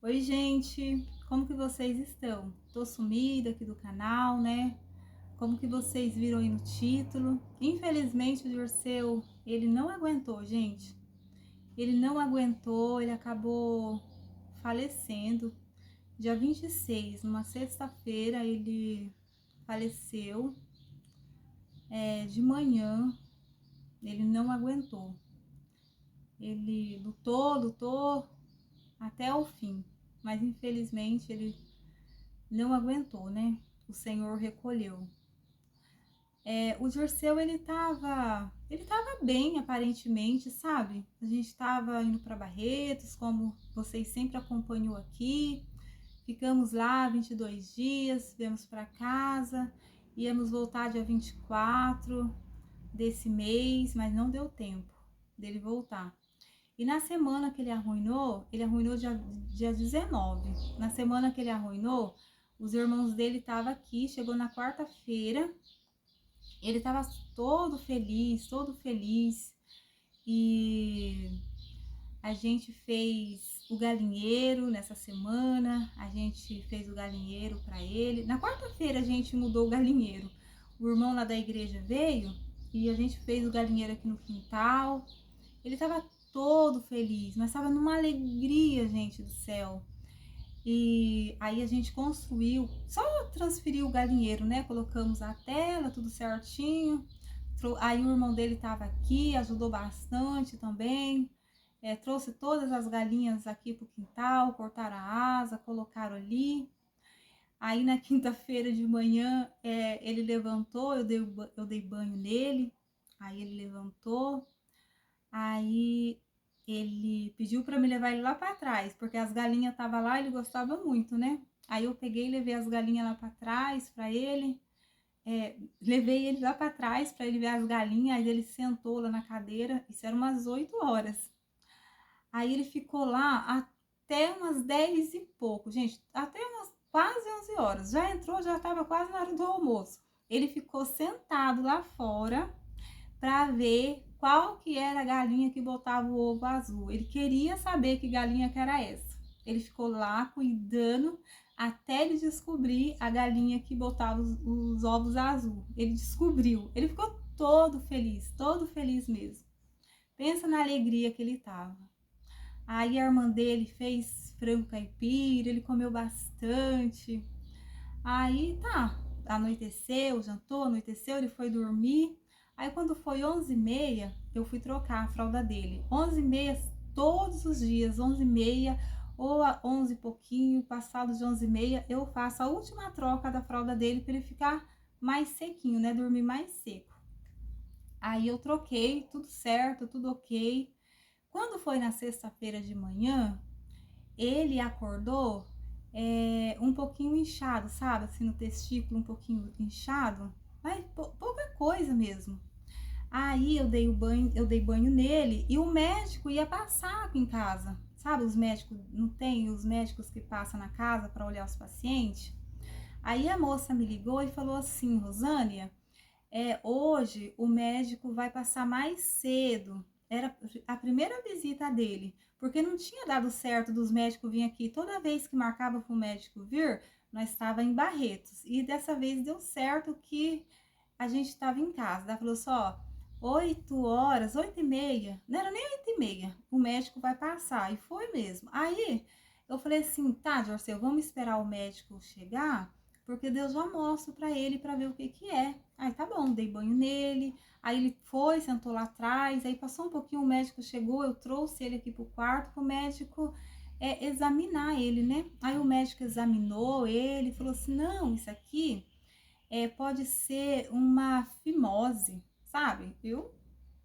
Oi, gente, como que vocês estão? Tô sumida aqui do canal, né? Como que vocês viram aí no título? Infelizmente o Dirceu, ele não aguentou, gente. Ele não aguentou, ele acabou falecendo. Dia 26, numa sexta-feira, ele faleceu. De manhã, ele não aguentou. Ele lutou até o fim, mas infelizmente ele não aguentou, né? O Senhor recolheu. O Dirceu, ele tava bem, aparentemente, sabe? A gente tava indo para Barretos, como vocês sempre acompanhou aqui. Ficamos lá 22 dias, viemos para casa, íamos voltar dia 24 desse mês, mas não deu tempo dele voltar. E na semana que ele arruinou dia 19. Na semana que ele arruinou, os irmãos dele estavam aqui, chegou na quarta-feira, ele estava todo feliz. E a gente fez o galinheiro nessa semana, a gente fez o galinheiro para ele. Na quarta-feira a gente mudou o galinheiro. O irmão lá da igreja veio e a gente fez o galinheiro aqui no quintal. Ele estava todo feliz, mas estava numa alegria, gente do céu. E aí a gente construiu, só transferiu o galinheiro, né? Colocamos a tela, tudo certinho. Aí o irmão dele estava aqui, ajudou bastante também. Trouxe todas as galinhas aqui pro quintal, cortaram a asa, colocaram ali. Aí na quinta-feira de manhã ele levantou, eu dei banho nele. Aí ele levantou, aí ele pediu para me levar ele lá para trás, porque as galinhas estavam lá, ele gostava muito, né? Aí eu peguei e levei as galinhas lá para trás para ele. Levei ele lá para trás para ele ver as galinhas, aí ele sentou lá na cadeira, isso era umas 8 horas. Aí ele ficou lá até umas 10 e pouco, gente, até umas quase 11 horas. Já entrou, já estava quase na hora do almoço. Ele ficou sentado lá fora para ver qual que era a galinha que botava o ovo azul. Ele queria saber que galinha que era essa. Ele ficou lá cuidando até ele descobrir a galinha que botava os ovos azul. Ele descobriu. Ele ficou todo feliz mesmo. Pensa na alegria que ele tava. Aí a irmã dele fez frango caipira, ele comeu bastante. Aí tá, anoiteceu, jantou, anoiteceu, ele foi dormir. Aí quando foi 11h30, eu fui trocar a fralda dele. 11h30 todos os dias, 11h30 ou 11 e pouquinho, passado de 11h30, eu faço a última troca da fralda dele para ele ficar mais sequinho, né? Dormir mais seco. Aí eu troquei, tudo certo, tudo ok. Quando foi na sexta-feira de manhã, ele acordou um pouquinho inchado, sabe? Assim, no testículo, um pouquinho inchado. Mas pouca coisa mesmo. Aí eu dei banho nele e o médico ia passar aqui em casa. Sabe, os médicos, não tem os médicos que passam na casa para olhar os pacientes? Aí a moça me ligou e falou assim: Rosânia, hoje o médico vai passar mais cedo. Era a primeira visita dele, porque não tinha dado certo dos médicos vir aqui. Toda vez que marcava para o médico vir, nós estava em Barretos. E dessa vez deu certo que a gente estava em casa. Ela falou só, 8 horas, 8h30, não era nem 8h30, o médico vai passar. E foi mesmo. Aí eu falei assim, tá, Jorcel, vamos esperar o médico chegar, porque Deus já mostra para ele para ver o que que é. Aí tá bom, dei banho nele, aí ele foi, sentou lá atrás, aí passou um pouquinho, o médico chegou, eu trouxe ele aqui pro quarto pro médico examinar ele, né? Aí o médico examinou ele, falou assim, não, isso aqui pode ser uma fimose, sabe?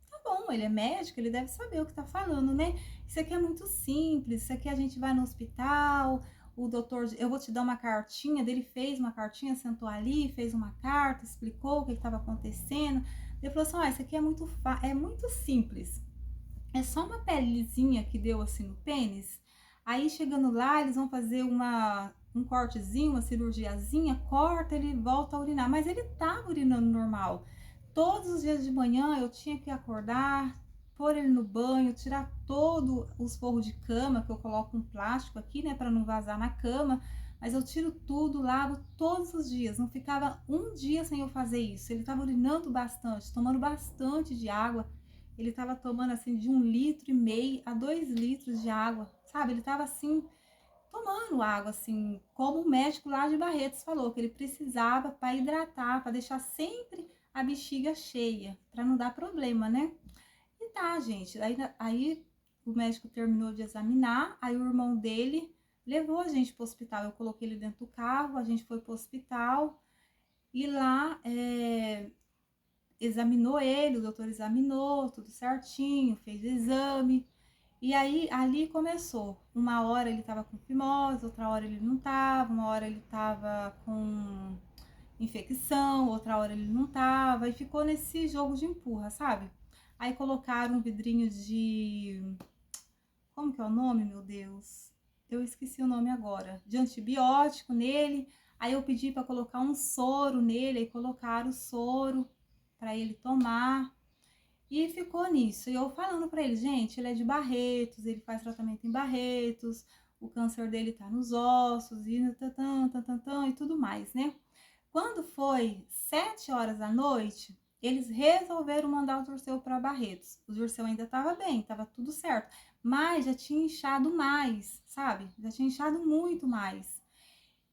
Tá bom, ele é médico, ele deve saber o que tá falando, né? Isso aqui é muito simples, isso aqui a gente vai no hospital, o doutor, eu vou te dar uma cartinha, dele fez uma cartinha, sentou ali, fez uma carta, explicou o que estava acontecendo. Ele falou assim, isso aqui é muito simples, é só uma pelezinha que deu assim no pênis. Aí chegando lá, eles vão fazer um cortezinho, uma cirurgiazinha, corta, ele volta a urinar. Mas ele tava urinando normal. Todos os dias de manhã eu tinha que acordar, pôr ele no banho, tirar todo os forros de cama, que eu coloco um plástico aqui, né, para não vazar na cama, mas eu tiro tudo, lavo todos os dias, não ficava um dia sem eu fazer isso. Ele tava urinando bastante, tomando bastante de água, ele tava tomando assim de 1,5 litro a 2 litros de água, sabe? Ele tava assim, tomando água, assim, como o médico lá de Barretos falou, que ele precisava para hidratar, para deixar sempre a bexiga cheia, para não dar problema, né? E tá, gente, aí o médico terminou de examinar, aí o irmão dele levou a gente pro hospital, eu coloquei ele dentro do carro, a gente foi pro hospital, e lá examinou ele, o doutor examinou, tudo certinho, fez exame, e aí, ali começou. Uma hora ele tava com fimose, outra hora ele não tava, uma hora ele tava com infecção, outra hora ele não tava, e ficou nesse jogo de empurra, sabe? Aí colocaram um vidrinho de... Como que é o nome, meu Deus? Eu esqueci o nome agora. De antibiótico nele. Aí eu pedi para colocar um soro nele, aí colocaram o soro para ele tomar. E ficou nisso. E eu falando pra ele, gente, ele é de Barretos, ele faz tratamento em Barretos, o câncer dele tá nos ossos, e e tudo mais, né? Quando foi 7 horas da noite, eles resolveram mandar o Dirceu para Barretos. O Dirceu ainda tava bem, tava tudo certo, mas já tinha inchado mais, sabe? Já tinha inchado muito mais.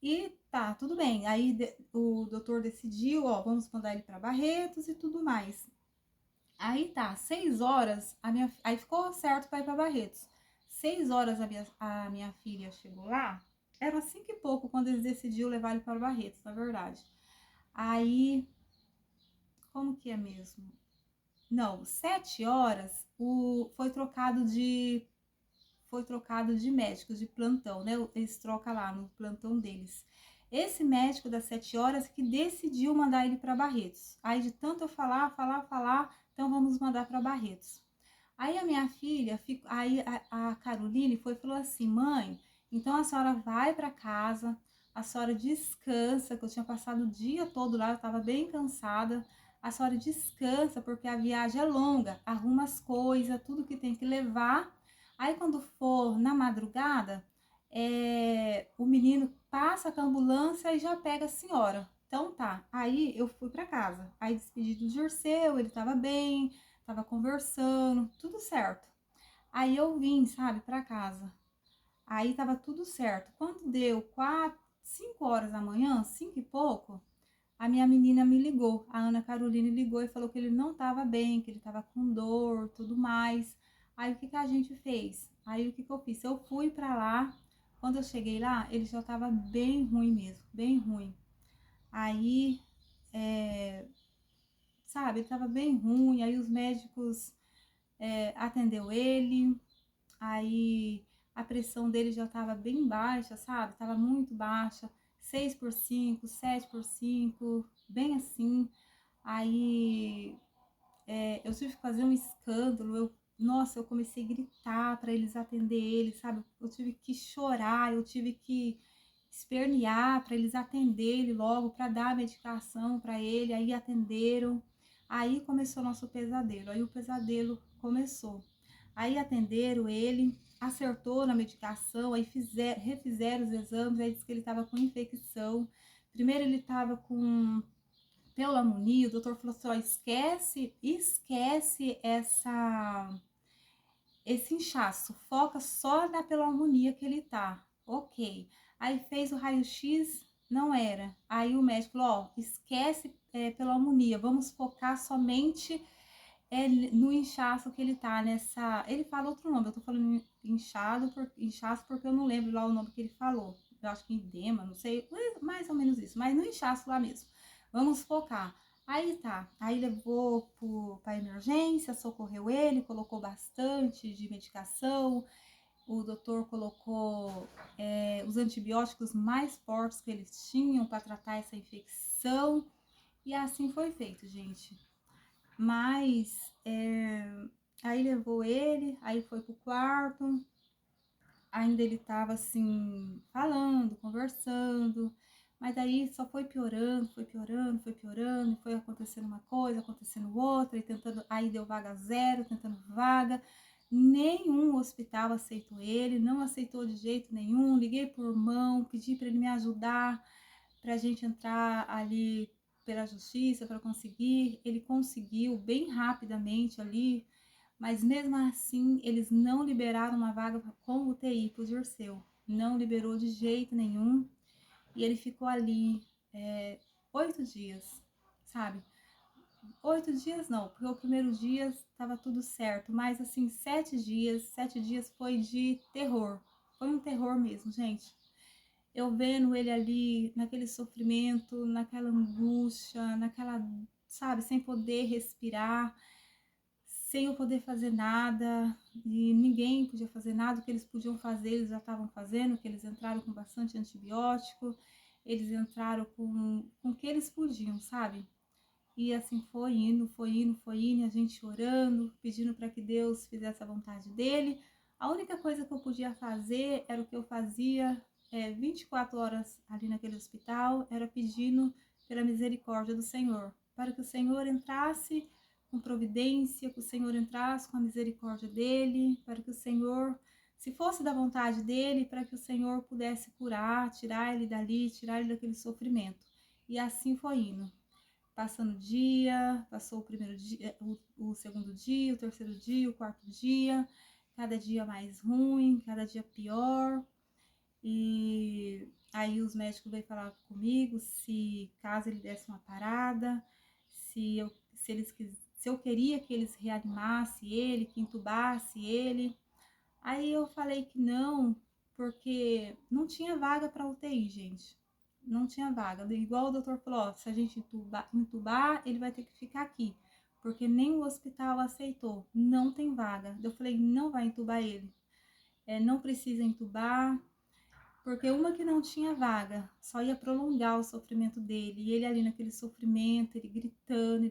E tá, tudo bem. Aí o doutor decidiu, ó, vamos mandar ele para Barretos e tudo mais. Aí tá, 6 horas, aí ficou certo para ir para Barretos. 6 horas a minha filha chegou lá, era 5 e pouco quando eles decidiram levar ele para Barretos, na verdade. Aí, como que é mesmo? Não, 7 horas foi trocado de médicos de plantão, né? Eles trocam lá no plantão deles. Esse médico das 7 horas que decidiu mandar ele para Barretos. Aí de tanto eu falar, então vamos mandar para Barretos. Aí a minha filha, aí a Caroline foi e falou assim, mãe, então a senhora vai para casa, a senhora descansa, que eu tinha passado o dia todo lá, eu estava bem cansada, a senhora descansa porque a viagem é longa, arruma as coisas, tudo que tem que levar. Aí quando for na madrugada, o menino passa com a ambulância e já pega a senhora. Então tá, aí eu fui para casa, aí despedi do Dirceu, ele estava bem, tava conversando, tudo certo. Aí eu vim, sabe, pra casa. Aí tava tudo certo. Quando deu 5 horas da manhã, 5 e pouco, a minha menina me ligou. A Ana Caroline ligou e falou que ele não tava bem, que ele tava com dor, tudo mais. Aí o que a gente fez? Aí o que eu fiz? Eu fui pra lá. Quando eu cheguei lá, ele já tava bem ruim mesmo, bem ruim. Aí, sabe, ele tava bem ruim. Aí os médicos atendeu ele, aí a pressão dele já estava bem baixa, sabe? Tava muito baixa, 6/5, 7/5, bem assim. Aí eu tive que fazer um escândalo, nossa, eu comecei a gritar para eles atender ele, sabe? Eu tive que chorar, eu tive que espernear para eles atender ele logo, para dar a medicação para ele, aí atenderam. Aí começou o nosso pesadelo, aí o pesadelo começou. Aí atenderam ele, acertou na medicação, aí refizeram os exames, aí disse que ele estava com infecção. Primeiro ele estava com pneumonia, o doutor falou assim, ó, esquece esse inchaço, foca só na pneumonia que ele tá. Ok. Aí fez o raio-x, não era. Aí o médico falou, ó, esquece pneumonia, vamos focar somente no inchaço que ele tá, Ele fala outro nome, eu tô falando inchaço porque eu não lembro lá o nome que ele falou. Eu acho que edema, não sei, mais ou menos isso, mas no inchaço lá mesmo. Vamos focar. Aí tá, aí levou pra emergência, socorreu ele, colocou bastante de medicação, o doutor colocou os antibióticos mais fortes que eles tinham para tratar essa infecção, e assim foi feito, gente. Mas aí levou ele, aí foi pro quarto, ainda ele tava assim, falando, conversando, Mas daí só foi piorando, foi piorando, foi piorando, foi acontecendo uma coisa, acontecendo outra, e tentando, aí deu vaga zero, tentando vaga. Nenhum hospital aceitou ele, não aceitou de jeito nenhum. Liguei por mão, pedi para ele me ajudar, para a gente entrar ali pela justiça, para conseguir. Ele conseguiu bem rapidamente ali, mas mesmo assim eles não liberaram uma vaga com UTI para o Dirceu. Não liberou de jeito nenhum. E ele ficou ali 8 dias, sabe? 8 dias não, porque o primeiro dia estava tudo certo, mas assim, 7 dias foi de terror. Foi um terror mesmo, gente. Eu vendo ele ali naquele sofrimento, naquela angústia, naquela, sabe, sem poder respirar, sem eu poder fazer nada, e ninguém podia fazer nada. O que eles podiam fazer, eles já estavam fazendo, que eles entraram com bastante antibiótico, eles entraram com o que eles podiam, sabe? E assim foi indo, foi indo, foi indo, e a gente orando, pedindo para que Deus fizesse a vontade dele. A única coisa que eu podia fazer era o que eu fazia 24 horas ali naquele hospital, era pedindo pela misericórdia do Senhor, para que o Senhor entrasse com providência, que o Senhor entrasse com a misericórdia dele, para que o Senhor, se fosse da vontade dele, para que o Senhor pudesse curar, tirar ele dali, tirar ele daquele sofrimento. E assim foi indo. Passando o dia, passou o primeiro dia, o segundo dia, o terceiro dia, o quarto dia, cada dia mais ruim, cada dia pior. E aí os médicos veio falar comigo se caso ele desse uma parada, se eu queria que eles reanimassem ele, que entubasse ele. Aí eu falei que não, porque não tinha vaga para UTI, gente. Não tinha vaga. Igual o doutor falou, ó, se a gente entubar, ele vai ter que ficar aqui, porque nem o hospital aceitou. Não tem vaga. Eu falei, não vai entubar ele. Não precisa entubar, porque uma que não tinha vaga, só ia prolongar o sofrimento dele. E ele ali naquele sofrimento, ele gritando,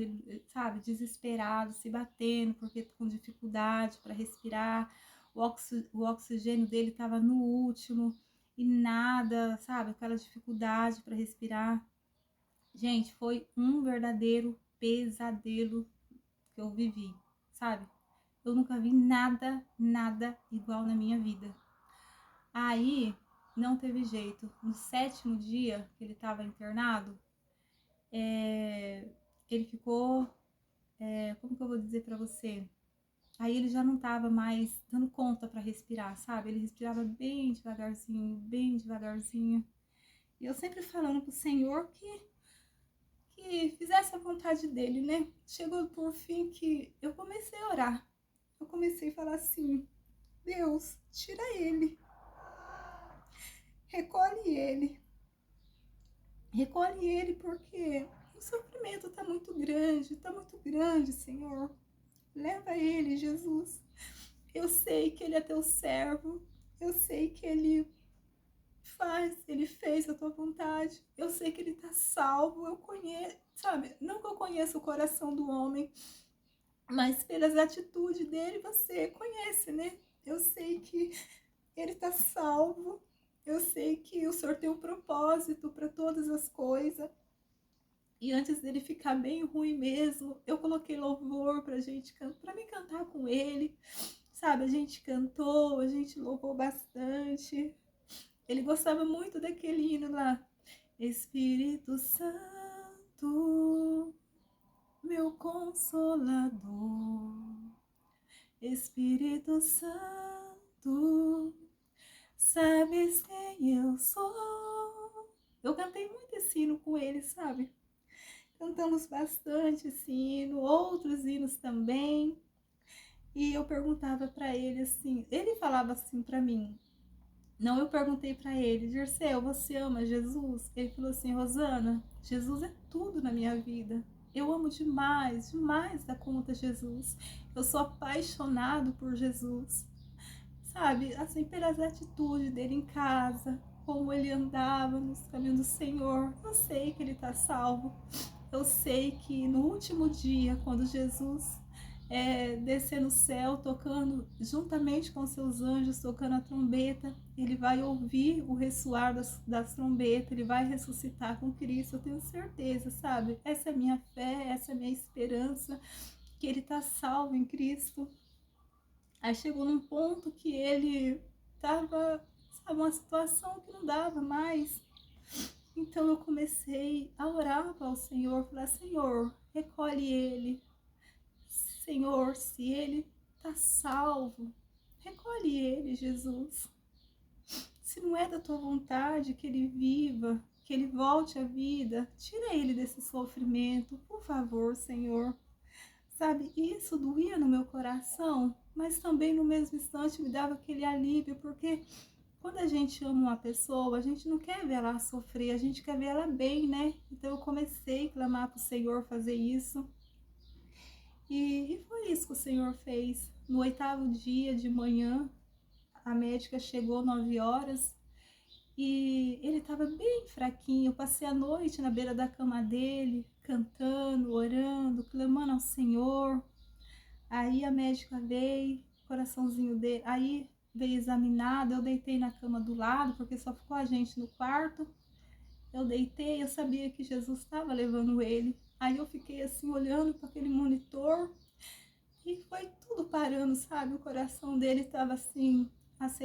ele, sabe, desesperado, se batendo, porque com dificuldade para respirar. O oxigênio dele estava no último e nada, sabe, aquela dificuldade para respirar. Gente, foi um verdadeiro pesadelo que eu vivi, sabe? Eu nunca vi nada igual na minha vida. Aí não teve jeito. No 7º dia que ele estava internado, ele ficou, como que eu vou dizer para você? Aí ele já não estava mais dando conta para respirar, sabe? Ele respirava bem devagarzinho, bem devagarzinho. E eu sempre falando pro Senhor que fizesse a vontade dele, né? Chegou por fim que eu comecei a orar. Eu comecei a falar assim, Deus, tira ele. Recolhe ele. Recolhe ele porque o sofrimento está muito grande, Senhor. Leva ele, Jesus. Eu sei que ele é teu servo. Eu sei que ele ele fez a tua vontade. Eu sei que ele está salvo. Eu conheço, sabe? Não que eu conheça o coração do homem, mas pelas atitudes dele você conhece, né? Eu sei que ele está salvo. Eu sei que o Senhor tem um propósito para todas as coisas. E antes dele ficar bem ruim mesmo, eu coloquei louvor pra gente para me cantar com ele. Sabe, a gente cantou, a gente louvou bastante. Ele gostava muito daquele hino lá. Espírito Santo, meu consolador. Espírito Santo, sabes quem eu sou. Eu cantei muito esse hino com ele, sabe? Cantamos bastante esse hino, outros hinos também. E eu perguntava para ele assim, ele falava assim para mim. Não, eu perguntei para ele, Dirceu, você ama Jesus? Ele falou assim, Rosana, Jesus é tudo na minha vida. Eu amo demais, demais da conta Jesus. Eu sou apaixonado por Jesus. Sabe, assim, pelas atitudes dele em casa, como ele andava nos caminhos do Senhor. Eu sei que ele está salvo. Eu sei que no último dia, quando Jesus descer no céu, tocando juntamente com seus anjos, tocando a trombeta. Ele vai ouvir o ressoar das trombetas, ele vai ressuscitar com Cristo, eu tenho certeza, sabe? Essa é a minha fé, essa é a minha esperança, que ele está salvo em Cristo. Aí chegou num ponto que ele estava, sabe, uma situação que não dava mais. Então eu comecei a orar ao Senhor, falar: Senhor, recolhe ele. Senhor, se ele está salvo, recolhe ele, Jesus. Se não é da tua vontade que ele viva, que ele volte à vida, tira ele desse sofrimento, por favor, Senhor. Sabe, isso doía no meu coração, mas também no mesmo instante me dava aquele alívio, porque quando a gente ama uma pessoa, a gente não quer ver ela sofrer, a gente quer ver ela bem, né? Então eu comecei a clamar para o Senhor fazer isso. E foi isso que o Senhor fez. No 8º dia de manhã, a médica chegou 9 horas e ele estava bem fraquinho. Eu passei a noite na beira da cama dele, cantando, orando, clamando ao Senhor. Aí a médica veio, coraçãozinho dele, aí veio examinado, eu deitei na cama do lado, porque só ficou a gente no quarto. Eu deitei, eu sabia que Jesus estava levando ele. Aí eu fiquei assim, olhando para aquele monitor, e foi tudo parando, sabe? O coração dele estava assim,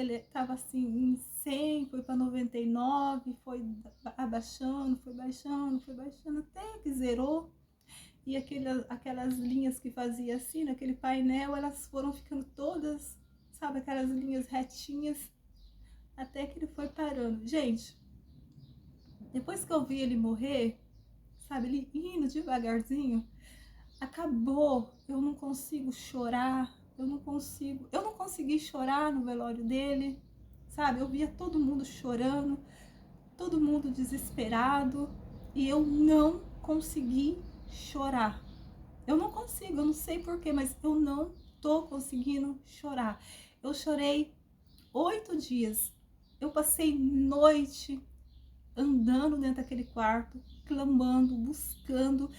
estava assim em 100, foi para 99, foi abaixando, foi baixando, até que zerou. E aquelas linhas que fazia assim, naquele painel, elas foram ficando todas, sabe? Aquelas linhas retinhas, até que ele foi parando. Gente, depois que eu vi ele morrer, sabe? Ele indo devagarzinho, acabou. Eu não consigo chorar, eu não consegui chorar no velório dele, sabe? Eu via todo mundo chorando, todo mundo desesperado, e eu não consegui chorar. Eu não consigo, eu não sei porquê, mas eu não tô conseguindo chorar. Eu chorei 8 dias. Eu passei noite andando dentro daquele quarto, clamando, buscando,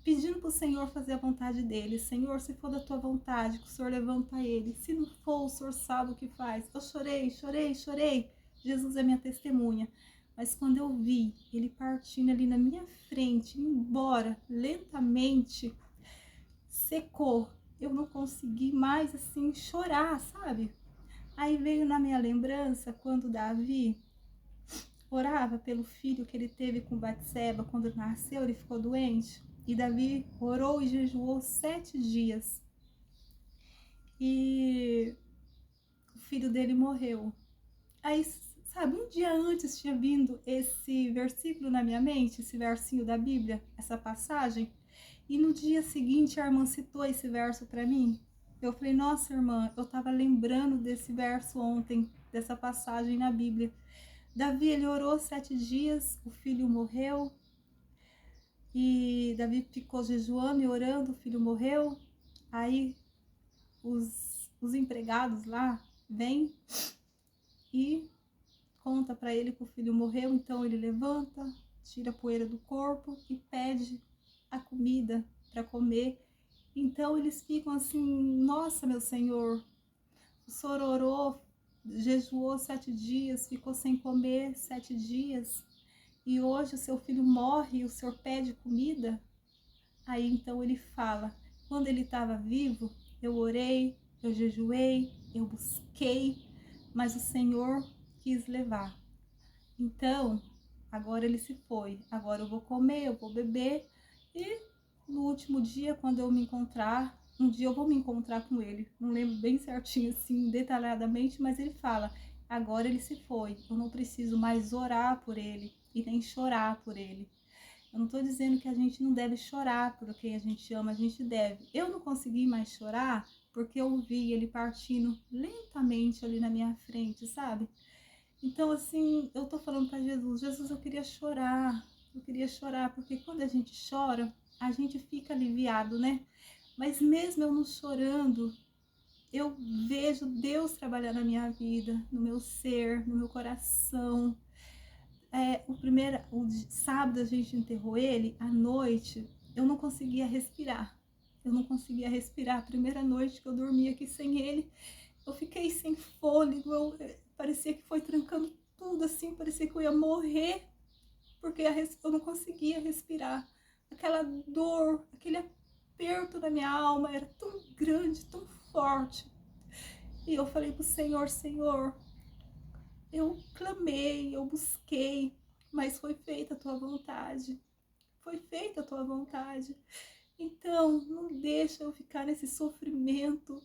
pedindo para o Senhor fazer a vontade dele. Senhor, se for da tua vontade, que o Senhor levanta ele. Se não for, o Senhor sabe o que faz. Eu chorei, chorei, chorei. Jesus é minha testemunha. Mas quando eu vi ele partindo ali na minha frente, embora lentamente, secou, eu não consegui mais assim chorar, sabe? Aí veio na minha lembrança quando Davi orava pelo filho que ele teve com Batseba, quando nasceu, ele ficou doente. E Davi orou e jejuou 7 dias. E o filho dele morreu. Aí, sabe, um dia antes tinha vindo esse versículo na minha mente, esse versinho da Bíblia, essa passagem. E no dia seguinte a irmã citou esse verso para mim. Eu falei: nossa, irmã, eu estava lembrando desse verso ontem, dessa passagem na Bíblia. Davi, ele orou 7 dias, o filho morreu. E Davi ficou jejuando e orando, o filho morreu. Aí os empregados lá vêm e conta para ele que o filho morreu. Então ele levanta, tira a poeira do corpo e pede a comida para comer. Então eles ficam assim: nossa, meu Senhor, o Senhor orou, jejuou 7 dias, ficou sem comer 7 dias, e hoje o seu filho morre e o Senhor pede comida? Aí então ele fala: quando ele estava vivo, eu orei, eu jejuei, eu busquei, mas o Senhor quis levar. Então, agora ele se foi, agora eu vou comer, eu vou beber, e no último dia, quando eu me encontrar, um dia eu vou me encontrar com ele. Não lembro bem certinho assim, detalhadamente, mas ele fala: agora ele se foi, eu não preciso mais orar por ele e nem chorar por ele. Eu não estou dizendo que a gente não deve chorar por quem a gente ama, a gente deve. Eu não consegui mais chorar porque eu vi ele partindo lentamente ali na minha frente, sabe? Então, assim, eu tô falando para Jesus: Jesus, eu queria chorar, porque quando a gente chora, a gente fica aliviado, né? Mas mesmo eu não chorando, eu vejo Deus trabalhar na minha vida, no meu ser, no meu coração. O sábado a gente enterrou ele, à noite, eu não conseguia respirar. Eu não conseguia respirar. A primeira noite que eu dormi aqui sem ele, eu fiquei sem fôlego, parecia que foi trancando tudo assim, parecia que eu ia morrer, porque eu não conseguia respirar. Aquela dor, aquele aperto na minha alma era tão grande, tão forte. E eu falei pro Senhor, Senhor, eu clamei, eu busquei, mas foi feita a tua vontade. Foi feita a tua vontade. Então, não deixa eu ficar nesse sofrimento,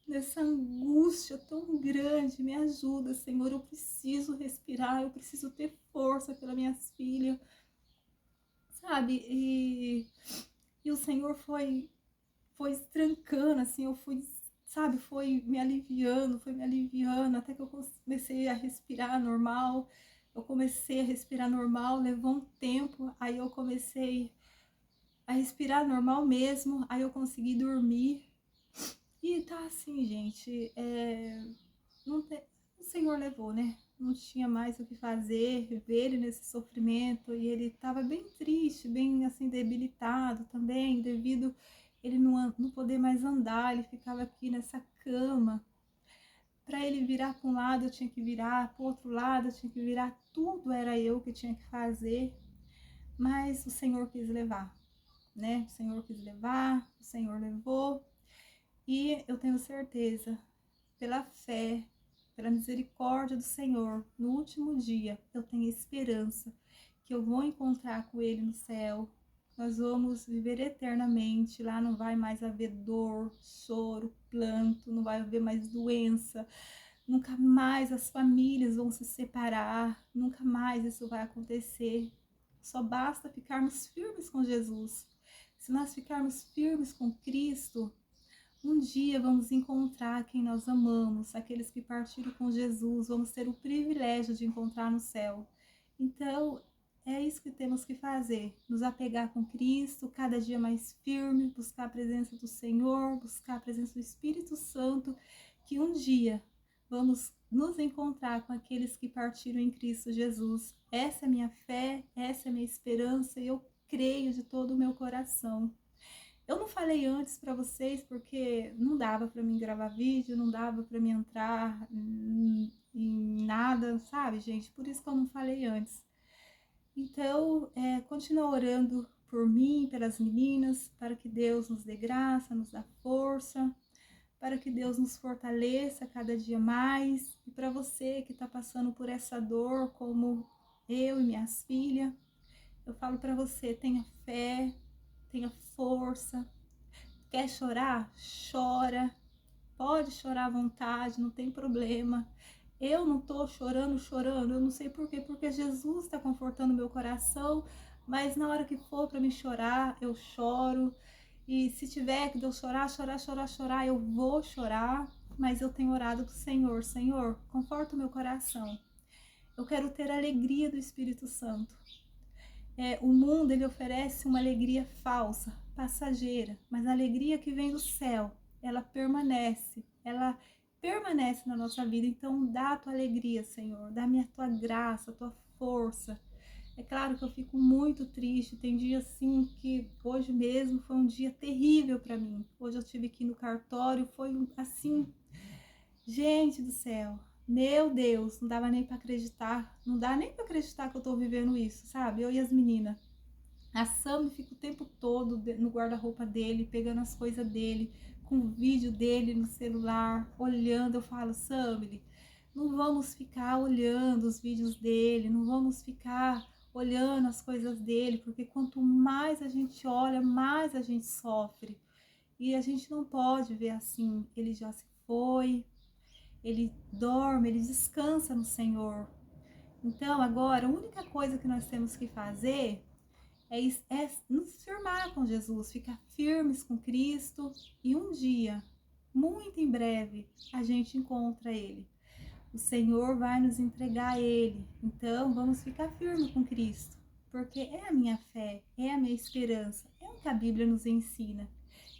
nessa angústia tão grande. Me ajuda, Senhor. Eu preciso respirar, eu preciso ter força pelas minhas filhas, sabe? E o Senhor foi trancando, assim, eu fui, sabe, foi me aliviando, até que eu comecei a respirar normal. Eu comecei a respirar normal, levou um tempo, aí eu comecei a respirar normal mesmo, aí eu consegui dormir. E tá assim, gente, não tem, o Senhor levou, né? Não tinha mais o que fazer, ver ele nesse sofrimento, e ele estava bem triste, bem assim, debilitado também, devido ele não poder mais andar, ele ficava aqui nessa cama. Para ele virar para um lado, eu tinha que virar, para o outro lado, eu tinha que virar, tudo era eu que tinha que fazer, mas o Senhor quis levar, né? O Senhor quis levar, o Senhor levou, e eu tenho certeza, pela fé, pela misericórdia do Senhor, no último dia, eu tenho esperança que eu vou encontrar com Ele no céu. Nós vamos viver eternamente. Lá não vai mais haver dor, choro, planto, não vai haver mais doença. Nunca mais as famílias vão se separar. Nunca mais isso vai acontecer. Só basta ficarmos firmes com Jesus. Se nós ficarmos firmes com Cristo, um dia vamos encontrar quem nós amamos, aqueles que partiram com Jesus, vamos ter o privilégio de encontrar no céu. Então, é isso que temos que fazer, nos apegar com Cristo, cada dia mais firme, buscar a presença do Senhor, buscar a presença do Espírito Santo, que um dia vamos nos encontrar com aqueles que partiram em Cristo Jesus. Essa é a minha fé, essa é a minha esperança, e eu creio de todo o meu coração. Eu não falei antes para vocês porque não dava para mim gravar vídeo, não dava para mim entrar em nada, sabe, gente? Por isso que eu não falei antes. Então, continua orando por mim, pelas meninas, para que Deus nos dê graça, nos dê força, para que Deus nos fortaleça cada dia mais. E para você que está passando por essa dor, como eu e minhas filhas, eu falo para você, tenha fé, tenha força. Quer chorar? Chora. Pode chorar à vontade, não tem problema. Eu não tô chorando, eu não sei por quê, porque Jesus está confortando meu coração, mas na hora que for para me chorar, eu choro. E se tiver que eu chorar, eu vou chorar, mas eu tenho orado pro Senhor, Senhor, conforta o meu coração. Eu quero ter a alegria do Espírito Santo. O mundo, ele oferece uma alegria falsa, passageira, mas a alegria que vem do céu, ela permanece na nossa vida. Então dá a tua alegria, Senhor, dá-me a tua graça, a tua força. É claro que eu fico muito triste, tem dia assim que hoje mesmo foi um dia terrível para mim. Hoje eu tive que ir no cartório, foi assim, gente do céu, meu Deus, não dava nem para acreditar, não dá nem para acreditar que eu tô vivendo isso, sabe? Eu e as meninas. A Sam fica o tempo todo no guarda-roupa dele, pegando as coisas dele, com o vídeo dele no celular, olhando. Eu falo, Sam, não vamos ficar olhando os vídeos dele, não vamos ficar olhando as coisas dele, porque quanto mais a gente olha, mais a gente sofre. E a gente não pode ver assim, ele já se foi, ele dorme, ele descansa no Senhor. Então agora, a única coisa que nós temos que fazer é nos firmar com Jesus, ficar firmes com Cristo, e um dia, muito em breve, a gente encontra Ele. O Senhor vai nos entregar Ele. Então vamos ficar firmes com Cristo, porque é a minha fé, é a minha esperança, é o que a Bíblia nos ensina,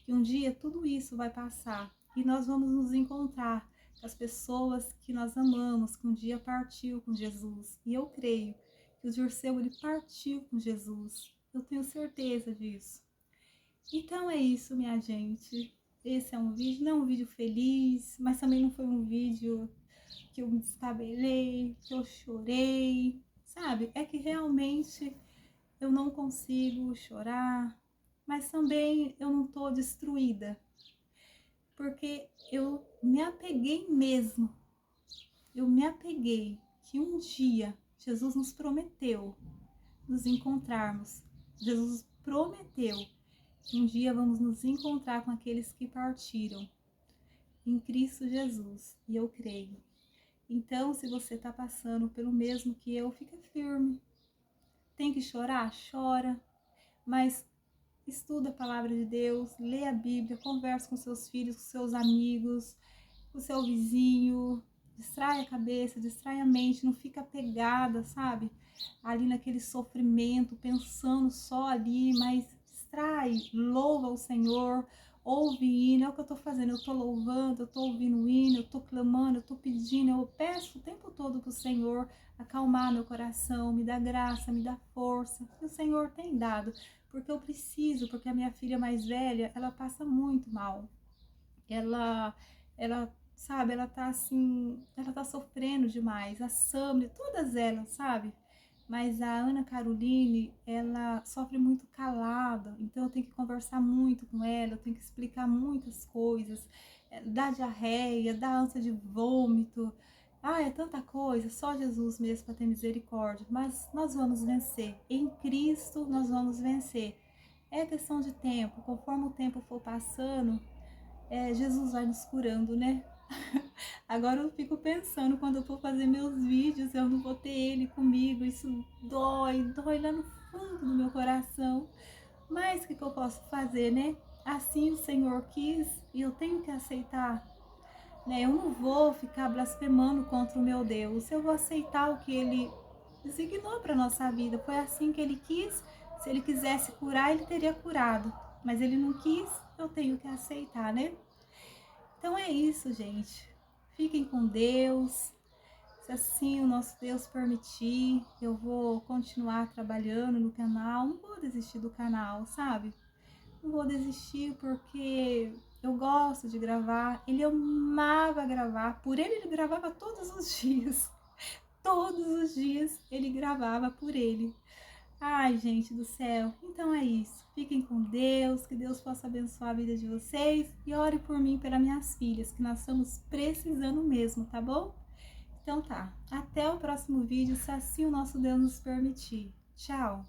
que um dia tudo isso vai passar e nós vamos nos encontrar com as pessoas que nós amamos, que um dia partiu com Jesus. E eu creio que o Dirceu, ele partiu com Jesus. Eu tenho certeza disso. Então é isso, minha gente. Esse é um vídeo, não é um vídeo feliz, mas também não foi um vídeo que eu me descabelei, que eu chorei, sabe? É que realmente eu não consigo chorar, mas também eu não tô destruída, porque eu me apeguei mesmo. Eu me apeguei que um dia Jesus nos prometeu nos encontrarmos. Jesus prometeu que um dia vamos nos encontrar com aqueles que partiram em Cristo Jesus, e eu creio. Então, se você está passando pelo mesmo que eu, fica firme. Tem que chorar? Chora, mas estuda a palavra de Deus, lê a Bíblia, conversa com seus filhos, com seus amigos, com seu vizinho, distrai a cabeça, distrai a mente, não fica pegada, sabe? Ali naquele sofrimento, pensando só ali, mas distrai, louva o Senhor, ouve hino, é o que eu tô fazendo, eu tô louvando, eu tô ouvindo hino, eu tô clamando, eu tô pedindo, eu peço o tempo todo pro Senhor acalmar meu coração, me dá graça, me dá força, que o Senhor tem dado, porque eu preciso, porque a minha filha mais velha, ela passa muito mal, ela, sabe, ela tá assim, ela tá sofrendo demais, a Sammy, todas elas, sabe? Mas a Ana Caroline, ela sofre muito calada, então eu tenho que conversar muito com ela, eu tenho que explicar muitas coisas, dá diarreia, dá ânsia de vômito, é tanta coisa, só Jesus mesmo para ter misericórdia, mas nós vamos vencer, em Cristo nós vamos vencer. É questão de tempo, conforme o tempo for passando, Jesus vai nos curando, né? Agora eu fico pensando, quando eu for fazer meus vídeos, eu não vou ter ele comigo, isso dói lá no fundo do meu coração. Mas o que eu posso fazer, né? Assim o Senhor quis e eu tenho que aceitar, né? Eu não vou ficar blasfemando contra o meu Deus, eu vou aceitar o que ele designou para nossa vida. Foi assim que ele quis. Se ele quisesse curar, ele teria curado, mas ele não quis, eu tenho que aceitar, né? Então é isso, gente. Fiquem com Deus. Se assim o nosso Deus permitir, eu vou continuar trabalhando no canal. Não vou desistir do canal, sabe? Não vou desistir porque eu gosto de gravar. Ele amava gravar. Por ele gravava todos os dias. Todos os dias ele gravava por ele. Ai, gente do céu. Então é isso. Fiquem com Deus, que Deus possa abençoar a vida de vocês e ore por mim e pelas minhas filhas, que nós estamos precisando mesmo, tá bom? Então tá. Até o próximo vídeo, se assim o nosso Deus nos permitir. Tchau!